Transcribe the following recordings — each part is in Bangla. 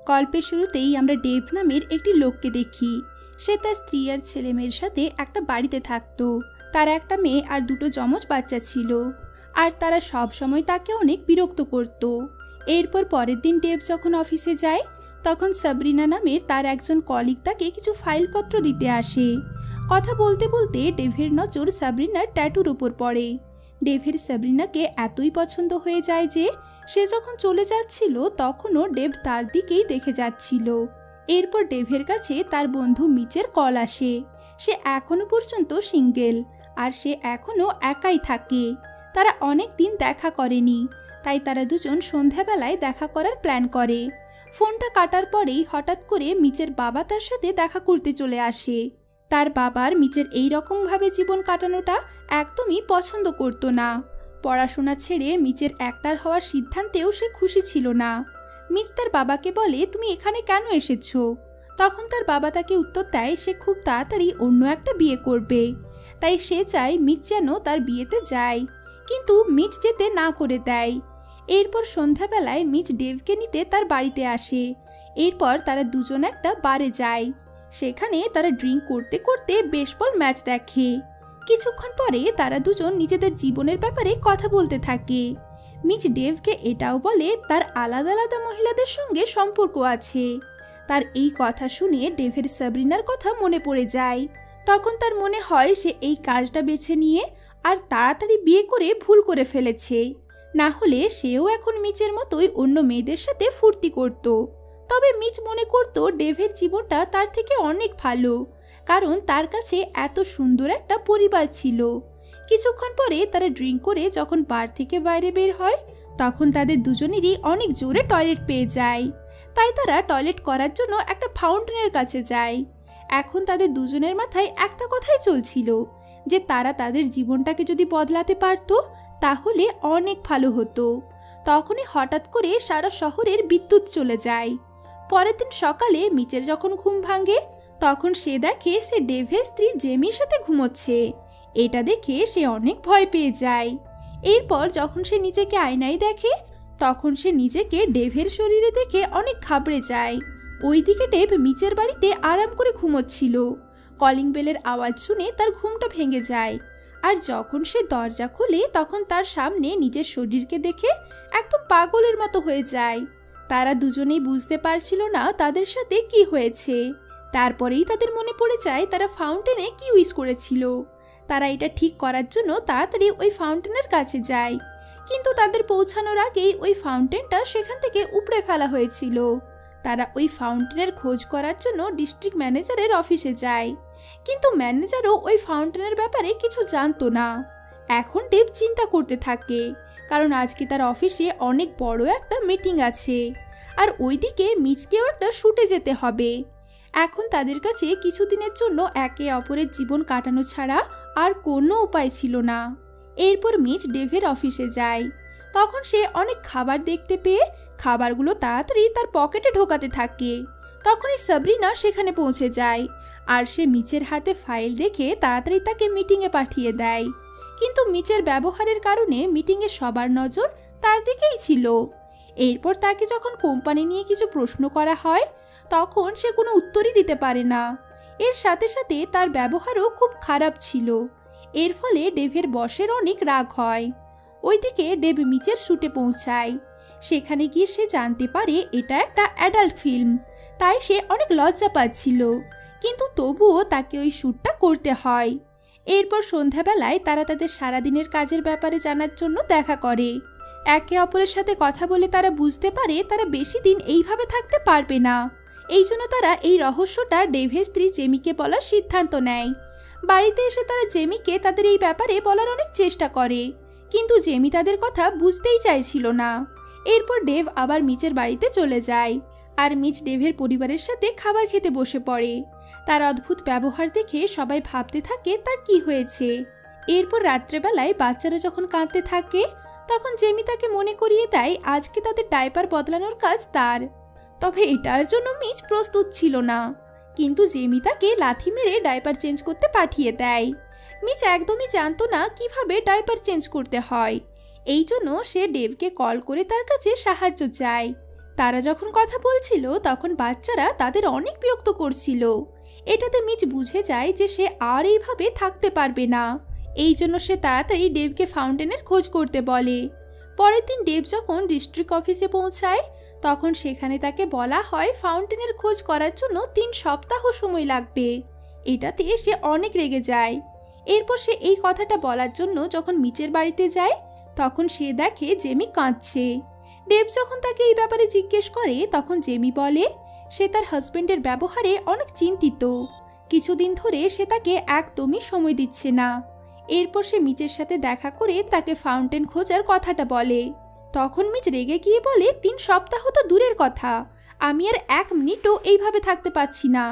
গল্পের শুরুতেই আমরা ডেভ নামের একটি লোককে দেখি। সে তার স্ত্রী আর ছেলে মেয়ের সাথে একটা বাড়িতে থাকতো। তার একটা মেয়ে আর দুটো যমজ বাচ্চা ছিল, আর তারা সব সময় তাকে অনেক বিরক্ত করত। এরপর পরের দিন ডেভ যখন অফিসে যায়, তখন সাবরিনা নামের তার একজন কলিগ তাকে কিছু ফাইলপত্র দিতে আসে। কথা বলতে বলতে ডেভের নজর সাবরিনার ট্যাটুর উপর পড়ে। ডেভের সাবরিনাকে এতই পছন্দ হয়ে যায় যে সে যখন চলে যাচ্ছিল তখনও ডেভ তার দিকেই দেখে যাচ্ছিল। এরপর ডেভের কাছে তার বন্ধু মিচের কল আসে। সে এখনো পর্যন্ত সিঙ্গেল, আর সে এখনো একাই থাকে। তারা অনেক দিন দেখা করেনি, তাই তারা দুজন সন্ধ্যাবেলায় দেখা করার প্ল্যান করে। ফোনটা কাটার পরেই হঠাৎ করে মিচের বাবা তার সাথে দেখা করতে চলে আসে। তার বাবার মিচের এই রকমভাবে জীবন কাটানোটা একদমই পছন্দ করতো না। পড়াশোনা ছেড়ে মিচের অ্যাক্টর হওয়ার সিদ্ধান্তেও সে খুশি ছিল না। মিচ তার বাবাকে বলে, তুমি এখানে কেন এসেছো? তখন তার বাবা তাকে উত্তর দেয় সে খুব তাড়াতাড়ি অন্য একটা বিয়ে করবে, তাই সে চায় মিচ যেন তার বিয়েতে যায়, কিন্তু মিচ যেতে না করে দেয়। এরপর সন্ধ্যাবেলায় মিচ ডেভকে নিতে তার বাড়িতে আসে। এরপর তারা দুজন একটা বারে যায়। সেখানে তারা ড্রিঙ্ক করতে করতে বেসবল ম্যাচ দেখে। কিছুক্ষণ পরে তারা দুজন নিজেদের জীবনের ব্যাপারে কথা বলতে থাকে। মিচ ডেভকে এটাও বলে তার আলাদা আলাদা মহিলাদের সঙ্গে সম্পর্ক আছে। তার এই কথা শুনে ডেভের সাবরিনার কথা মনে পড়ে যায়। তখন তার মনে হয় সে এই কাজটা বেছে নিয়ে আর তাড়াতাড়ি বিয়ে করে ভুল করে ফেলেছে, না হলে সেও এখন মিচের মতোই অন্য মেয়েদের সাথে ফুর্তি করত। তবে মিচ মনে করত ডেভের জীবনটা তার থেকে অনেক ভালো, কারণ তার কাছে এত সুন্দর একটা পরিবার ছিল। কিছুক্ষণ পরে তারা ড্রিঙ্ক করে যখন বার থেকে বাইরে বের হয়, তখন তাদের দুজনেরই অনেক জোরে টয়লেট পেয়ে যায়। তাই তারা টয়লেট করার জন্য একটা ফাউন্টেনের কাছে যায়। এখন তাদের দুজনের মাথায় একটা কথাই চলছিল যে তারা তাদের জীবনটাকে যদি বদলাতে পারত তাহলে অনেক ভালো হতো। তখনই হঠাৎ করে সারা শহরের বিদ্যুৎ চলে যায়। পরের দিন সকালে মিচের যখন ঘুম ভাঙে, তখন সে দেখে সে ডেভের স্ত্রী জেমির সাথে ঘুমোচ্ছে। এটা দেখে সে অনেক ভয় পেয়ে যায়। এরপর যখন সে নিজেকে আয়নায় দেখে, তখন সে নিজেকে ডেভের শরীরে দেখে অনেক ঘাবড়ে যায়। ওইদিকে ডেভ মিচের বাড়িতে আরাম করে ঘুমোচ্ছিল। কলিং বেলের আওয়াজ শুনে তার ঘুমটা ভেঙে যায়, আর যখন সে দরজা খোলে তখন তার সামনে নিজের শরীরকে দেখে একদম পাগলের মতো হয়ে যায়। তারা দুজনেই বুঝতে পারছিল না তাদের সাথে কি হয়েছে। তারপরেই তাদের মনে পড়ে যায় তারা ফাউন্টেনে কি উইশ করেছিল। তারা এটা ঠিক করার জন্য তাড়াতাড়ি ওই ফাউন্টেনের কাছে যায়, কিন্তু তাদের পৌঁছানোর আগেই ওই ফাউন্টেনটা সেখান থেকে উপড়ে ফেলা হয়েছিল। তারা ওই ফাউন্টেনের খোঁজ করার জন্য ডিস্ট্রিক্ট ম্যানেজারের অফিসে যায়, কিন্তু ম্যানেজারও ওই ফাউন্টেনের ব্যাপারে কিছু জানতো না। এখন ডেভ চিন্তা করতে থাকে, কারণ আজকে তার অফিসে অনেক বড় একটা মিটিং আছে, আর ওইদিকে মিচকেও একটা শুটে যেতে হবে। এখন তাদের কাছে কিছুদিনের জন্য একে অপরের জীবন কাটানো ছাড়া আর কোনো উপায় ছিল না। এরপর মিচ ডেভের অফিসে যায়। তখন সে অনেক খাবার দেখতে পেয়ে খাবারগুলো তাড়াতাড়ি তার পকেটে ঢোকাতে থাকে। তখনই সাবরিনা সেখানে পৌঁছে যায়, আর সে মিচের হাতে ফাইল দেখে তাড়াতাড়ি তাকে মিটিংয়ে পাঠিয়ে দেয়। কিন্তু মিচের ব্যবহারের কারণে মিটিংয়ে সবার নজর তার দিকেই ছিল। এরপর তাকে যখন কোম্পানি নিয়ে কিছু প্রশ্ন করা হয়, তখন সে কোনো উত্তরই দিতে পারে না। এর সাথে সাথে তার ব্যবহারও খুব খারাপ ছিল। এর ফলে ডেভের বসের অনেক রাগ হয়। ওইদিকে ডেভ মিচের শুটে পৌঁছায়। সেখানে গিয়ে সে জানতে পারে এটা একটা অ্যাডাল্ট ফিল্ম, তাই সে অনেক লজ্জা পাচ্ছিল, কিন্তু তবুও তাকে ওই শ্যুটটা করতে হয়। এরপর সন্ধ্যাবেলায় তারা তাদের সারাদিনের কাজের ব্যাপারে জানার জন্য দেখা করে। একে অপরের সাথে কথা বলে তারা বুঝতে পারে তারা বেশি দিন এইভাবে থাকতে পারবে না। এই জন্য তারা এই রহস্যটা ডেভের স্ত্রী জেমিকে বলার সিদ্ধান্ত নেয়। বাড়িতে এসে তারা জেমিকে তাদের এই ব্যাপারে বলার অনেক চেষ্টা করে, কিন্তু জেমি তাদের কথা বুঝতেই চাইছিল না। এরপর ডেভ আবার মিচের বাড়িতে চলে যায়, আর মিচ ডেভের পরিবারের সাথে খাবার খেতে বসে পড়ে। তার অদ্ভুত ব্যবহার দেখে সবাই ভাবতে থাকে তার কি হয়েছে। এরপর রাত্রেবেলায় বাচ্চারা যখন কাঁদতে থাকে, তখন জেমি তাকে মনে করিয়ে দেয় আজকে তাদের ডাইপার বদলানোর কাজ তার। তবে এটার জন্য মিচ প্রস্তুত ছিল না, কিন্তু জেমি তাকে লাথি মেরে ডাইপার চেঞ্জ করতে পাঠিয়ে দেয়। মিচ একদমই জানতো না কিভাবে ডাইপার চেঞ্জ করতে হয়। এই জন্য সে ডেভকে কল করে তার কাছে সাহায্য চায়। তারা যখন কথা বলছিল তখন বাচ্চারা তাদের অনেক বিরক্ত করছিল। এটাতে মিচ বুঝে যায় যে সে আর এইভাবে থাকতে পারবে না। এই জন্য সে তাড়াতাড়ি ডেভকে ফাউন্টেনের খোঁজ করতে বলে। পরের দিন ডেভ যখন ডিস্ট্রিক্ট অফিসে পৌঁছায় তখন সেখানে তাকে বলা হয় ফাউন্টেনের খোঁজ করার জন্য 3 সপ্তাহ সময় লাগবে। এটাতে সে অনেক রেগে যায়। এরপর সে এই কথাটা বলার জন্য যখন মিচের বাড়িতে যায় তখন সে দেখে জেমি কাঁদছে। ডেভ যখন তাকে এই ব্যাপারে জিজ্ঞেস করে তখন জেমি বলে সে তার হাজবেন্ডের ব্যবহারে অনেক চিন্তিত। কিছুদিন ধরে সে তাকে একদমই সময় দিচ্ছে না। এরপর সে মিচের সাথে দেখা করে তাকে ফাউন্টেন খোঁজার কথাটা বলে। তখন মিচ রেগে গিয়ে বলে 3 সপ্তাহ তো দূরের কথা, আমি আর 1 মিনিটও এইভাবে থাকতে পারছি না।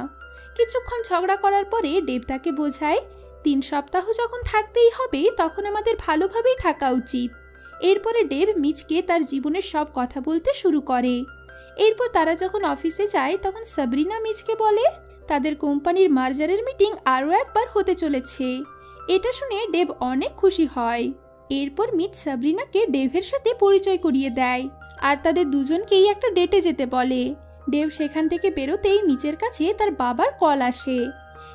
কিছুক্ষণ ঝগড়া করার পরে ডেভ তাকে বোঝায় 3 সপ্তাহ যখন থাকতেই হবে তখন আমাদের ভালোভাবেই থাকা উচিত। এরপরে ডেভ মিচকে তার জীবনের সব কথা বলতে শুরু করে। এরপর তারা যখন অফিসে যায় তখন সাবরিনা মিচকে বলে তাদের কোম্পানির মার্জারের মিটিং আরও একবার হতে চলেছে। এটা শুনে ডেভ অনেক খুশি হয়। এরপর মিচ সাবরিনাকে ডেভের সাথে পরিচয় করিয়ে দেয় আর তাদের দুজনকেই একটা ডেটে যেতে বলে। ডেভ সেখান থেকে বেরোতেই মিচের কাছে তার বাবার কল আসে।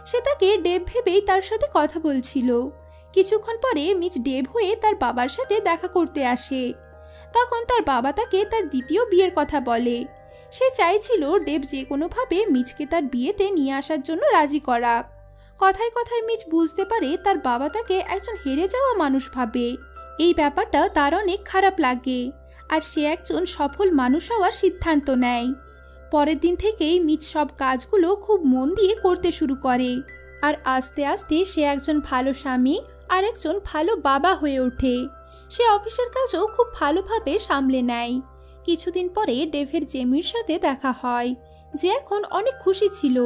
সে তাকে ডেভ ভেবেই তার সাথে কথা বলছিল। কিছুক্ষণ পরে মিচ ডেভ হয়ে তার বাবার সাথে দেখা করতে আসে। তখন তার বাবা তাকে তার দ্বিতীয় বিয়ের কথা বলে। সে চাইছিল ডেভ যে কোনোভাবে মিচকে তার বিয়েতে নিয়ে আসার জন্য রাজি করাক। কথায় কথায় মিচ বুঝতে পারে তার বাবা তাকে একজন হেরে যাওয়া মানুষ ভাবে। এই ব্যাপারটা তার অনেক খারাপ লাগে আর সে একজন সফল মানুষ হওয়ার সিদ্ধান্ত নেয়। পরের দিন থেকেই মিচ সব কাজগুলো খুব মন দিয়ে করতে শুরু করে আর আস্তে আস্তে সে একজন ভালো স্বামী আর একজন ভালো বাবা হয়ে ওঠে। সে অফিসের কাজও খুব ভালোভাবে সামলে নেয়। কিছুদিন পরে ডেভের জেমির সাথে দেখা হয়, যে এখন অনেক খুশি ছিল।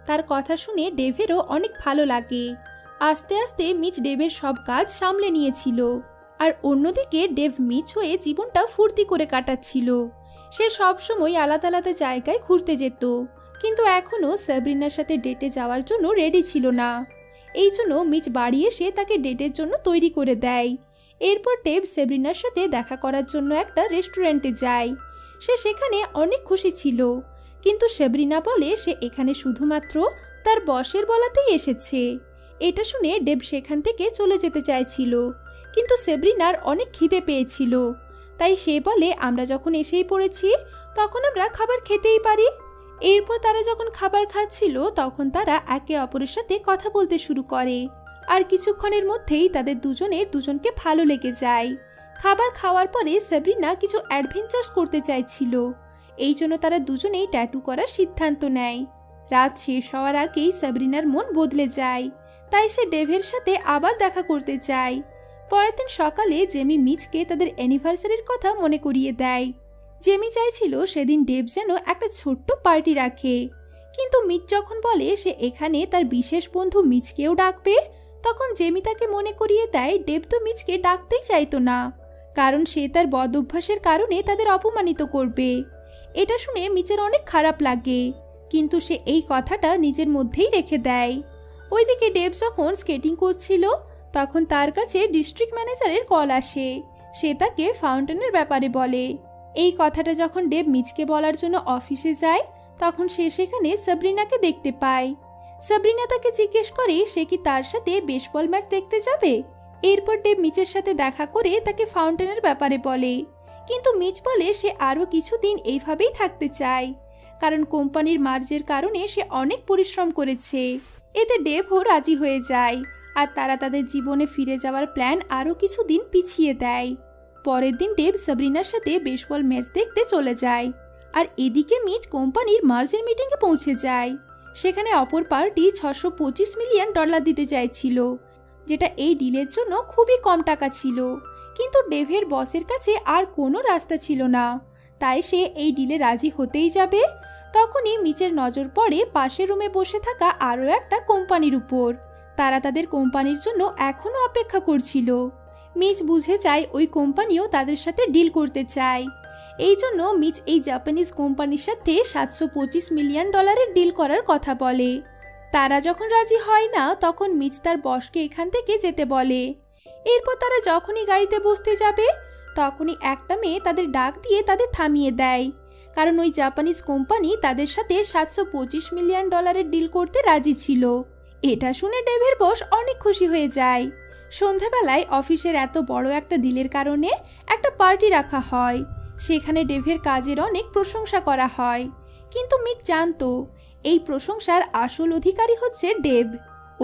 তার কথা শুনে ডেভেরও অনেক ভালো লাগে। আস্তে আস্তে মিচ ডেভের সব কাজ সামলে নিয়েছিল আর অন্যদিকে ডেভ মিচ হয়ে জীবনটা ফুর্তি করে কাটাচ্ছিল। সে সব সময় আলাদা আলাদা জায়গায় ঘুরতে যেত, কিন্তু এখনও সাবরিনার সাথে ডেটে যাওয়ার জন্য রেডি ছিল না। এই জন্য মিচ বাড়ি এসে তাকে ডেটের জন্য তৈরি করে দেয়। এরপর ডেভ সাবরিনার সাথে দেখা করার জন্য একটা রেস্টুরেন্টে যায়। সে সেখানে অনেক খুশি ছিল, কিন্তু সাবরিনা বলে সে এখানে শুধুমাত্র তার বসের বলাতেই এসেছে। এটা শুনে ডেভ সেখান থেকে চলে যেতে চাইছিল, কিন্তু সাবরিনার অনেক খিদে পেয়েছিল। তাই সে বলে আমরা যখন এসেই পড়েছি তখন আমরা খাবার খেতেই পারি। এরপর তারা যখন খাবার খাচ্ছিল তখন তারা একে অপরের সাথে কথা বলতে শুরু করে আর কিছুক্ষণের মধ্যেই তাদের দুজনের দুজনকে ভালো লেগে যায়। খাবার খাওয়ার পরে সাবরিনা কিছু অ্যাডভেঞ্চার্স করতে চাইছিল। এই জন্য তারা দুজনেই ট্যাটু করার সিদ্ধান্ত নেয়। রাত শেষ হওয়ার আগেই সাবরিনার মন বদলে যায়, তাই সে ডেভের সাথে আবার দেখা করতে চায়। পরের দিন সকালে জেমি মিচকে তাদের অ্যানিভার্সারির কথা মনে করিয়ে দেয়। জেমি চাইছিল সেদিন ডেভ যেন একটা ছোট্ট পার্টি রাখে, কিন্তু মিচ যখন বলে সে এখানে তার বিশেষ বন্ধু মিচকেও ডাকবে তখন জেমি তাকে মনে করিয়ে দেয় ডেভ তো মিচকে ডাকতেই চাইতো না, কারণ সে তার বদ অভ্যাসের কারণে তাদের অপমানিত করবে। এটা শুনে মিচের অনেক খারাপ লাগে, কিন্তু সে এই কথাটা নিজের মধ্যেই রেখে দেয়। ওইদিকে ডেভ যখন স্কেটিং করছিল তখন তার কাছে ডিস্ট্রিক্ট ম্যানেজারের কল আসে। সে তাকে ফাউন্টেনের ব্যাপারে বলে। এই কথাটা যখন ডেভ মিচকে বলার জন্য অফিসে যায় তখন সে সেখানে সাবরিনাকে দেখতে পায়। সাবরিনা তাকে জিজ্ঞেস করে সে কি তার সাথে বেসবল ম্যাচ দেখতে যাবে। এরপর ডেভ মিচের সাথে দেখা করে তাকে ফাউন্টেনের ব্যাপারে বলে, কিন্তু মিচ বলে সে আরও কিছুদিন এইভাবেই থাকতে চায়, কারণ কোম্পানির মার্জের কারণে সে অনেক পরিশ্রম করেছে। এতে ডেভও রাজি হয়ে যায় আর তারা তাদের জীবনে ফিরে যাওয়ার প্ল্যান আরও কিছুদিন পিছিয়ে দেয়। পরের দিন ডেভ সাবরিনার সাথে বেসবল ম্যাচ দেখতে চলে যায় আর এদিকে মিচ কোম্পানির মার্জের মিটিংয়ে পৌঁছে যায়। সেখানে অপর পার্টি $625 মিলিয়ন দিতে চাইছিল, যেটা এই ডিলের জন্য খুবই কম টাকা ছিল, কিন্তু ডেভের বসের কাছে আর কোনো রাস্তা ছিল না, তাই সে এই ডিলে রাজি হতেই যাবে। তখনই মিচের নজর পড়ে পাশের রুমে বসে থাকা আরও একটা কোম্পানির উপর। তারা তাদের কোম্পানির জন্য এখনও অপেক্ষা করছিল। মিচ বুঝে যায় ওই কোম্পানিও তাদের সাথে ডিল করতে চায়। এই জন্য মিচ এই জাপানিজ কোম্পানির সাথে $725 মিলিয়ন ডিল করার কথা বলে। তারা যখন রাজি হয় না তখন মিচ তার বসকে এখান থেকে যেতে বলে। এরপর তারা যখনই গাড়িতে বসতে যাবে তখনই একটা মেয়ে তাদের ডাক দিয়ে তাদের থামিয়ে দেয়, কারণ ওই জাপানিজ কোম্পানি তাদের সাথে $725 মিলিয়ন ডিল করতে রাজি ছিল। এটা শুনে ডেভের বস অনেক খুশি হয়ে যায়। সন্ধ্যাবেলায় অফিসের এত বড় একটা ডিলের কারণে একটা পার্টি রাখা হয়। সেখানে ডেভের কাজের অনেক প্রশংসা করা হয়, কিন্তু মিক জানতো এই প্রশংসার আসল অধিকারী হচ্ছে ডেভ।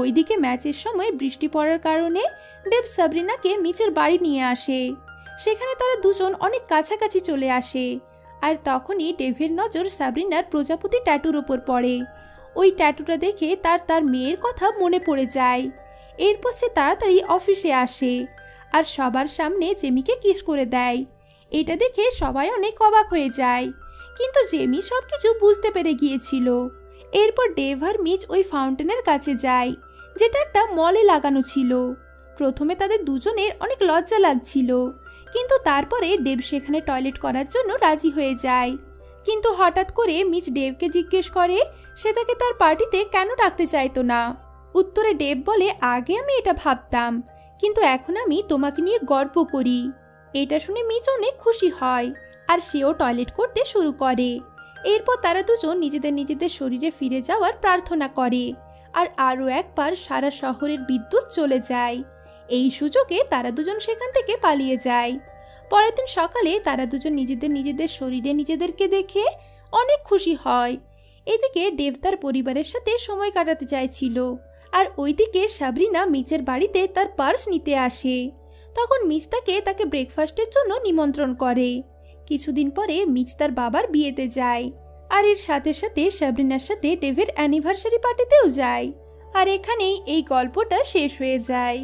ওইদিকে ম্যাচের সময় বৃষ্টি পড়ার কারণে ডেভ সাবরিনাকে মিচের বাড়ি নিয়ে আসে। সেখানে তারা দুজন অনেক কাছাকাছি চলে আসে, আর তখনই ডেভের নজর সাবরিনার প্রজাপতি ট্যাটুর ওপর পড়ে। ওই ট্যাটুটা দেখে তার মেয়ের কথা মনে পড়ে যায়। এরপর সে তাড়াতাড়ি অফিসে আসে আর সবার সামনে জেমিকে কিস করে দেয়। এটা দেখে সবাই অনেক অবাক হয়ে যায়, কিন্তু জেমি সবকিছু বুঝতে পেরে গিয়েছিল। এরপর ডেভ আর মিচ ওই ফাউন্টেনের কাছে যায়, যেটা একটা মলে লাগানো ছিল। প্রথমে তাদের দুজনের অনেক লজ্জা লাগছিল, কিন্তু তারপরে ডেভ সেখানে টয়লেট করার জন্য রাজি হয়ে যায়। কিন্তু হঠাৎ করে মিচ ডেভকে জিজ্ঞেস করে সে তাকে তার পার্টিতে কেন ডাকতে চাইতো না। উত্তরে ডেভ বলে, আগে আমি এটা ভাবতাম, কিন্তু এখন আমি তোমাকে নিয়ে গর্ব করি। এটা শুনে মিচ অনেক খুশি হয় আর সেও টয়লেট করতে শুরু করে। এরপর তারা দুজন নিজেদের শরীরে ফিরে যাওয়ার প্রার্থনা করে, আর আরও একবার সারা শহরের বিদ্যুৎ চলে যায়। এই সুযোগে তারা দুজন সেখান থেকে পালিয়ে যায়। পরের দিন সকালে তারা দুজন নিজেদের শরীরে নিজেদেরকে দেখে অনেক খুশি হয়। এদিকে ডেভ তার পরিবারের সাথে সময় কাটাতে চাইছিল, আর ওইদিকে সাবরিনা মিচের বাড়িতে তার পার্স নিতে আসে। তখন মিচ তাকে ব্রেকফাস্টের জন্য নিমন্ত্রণ করে। কিছুদিন পরে মিচ তার বাবার বিয়েতে যায়, আর এর সাথে সাথে সাবরিনার সাথে ডেভের অ্যানিভার্সারি পার্টিতেও যায়। আর এখানেই এই গল্পটা শেষ হয়ে যায়।